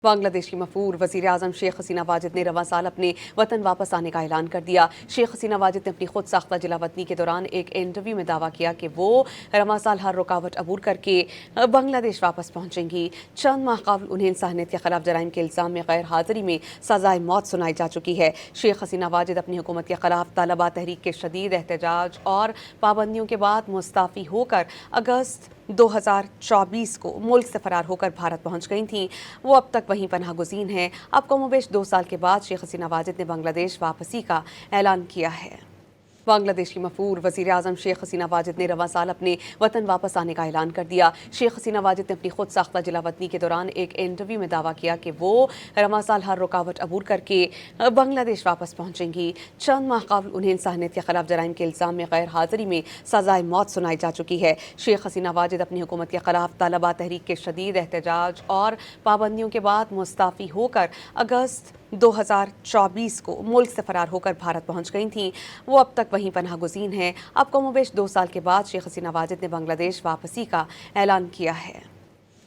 बांग्लादेश की मफूर वज़ीर आज़म शेख हसीना वाजिद ने रवां साल अपने वतन वापस आने का ऐलान कर दिया। शेख हसीना वाजिद ने अपनी खुद साख्ता जिलावतनी के दौरान एक इंटरव्यू में दावा किया कि वो रवां साल हर रुकावट अबूर करके बांग्लादेश वापस पहुंचेंगी। चंद माह कबल उन्हें इंसानियत के खिलाफ जराइम के इल्ज़ाम में गैर हाजिरी में सजाए मौत सुनाई जा चुकी है। शेख हसीना वाजिद अपनी हुकूमत के खिलाफ तलबा तहरीक के शदीद एहतजाज और पाबंदियों के बाद मुस्ताफ़ी होकर अगस्त 2024 को मुल्क से फरार होकर भारत पहुंच गई थीं। वो अब तक वहीं पनाह गुज़ीन हैं। अब कमोबेश 2 साल के बाद शेख हसीना वाजिद ने बांग्लादेश वापसी का ऐलान किया है। बांग्लादेश की मफूर वज़ीर आज़म शेख हसीना वाजिद ने रवां साल अपने वतन वापस आने का ऐलान कर दिया। शेख हसीना वाजिद ने अपनी खुद साख्ता जिलावतनी के दौरान एक इंटरव्यू में दावा किया कि वो रवां साल हर रुकावट अबूर करके बांग्लादेश वापस पहुंचेंगी। चंद माह कबल उन्हें इंसानियत के खिलाफ जराइम के इल्ज़ाम में गैर हाजिरी में सजाए मौत सुनाई जा चुकी है। शेख हसीना वाजिद अपनी हुकूमत के खिलाफ तलबा तहरीक के शदीद एहतजाज और पाबंदियों के बाद मुस्ताफ़ी होकर अगस्त 2024 को मुल्क से फरार होकर भारत पहुंच गई थीं। वो अब तक वहीं पनाह गुज़ीन हैं। अब कमोबेश 2 साल के बाद शेख हसीना वाजिद ने बांग्लादेश वापसी का ऐलान किया है।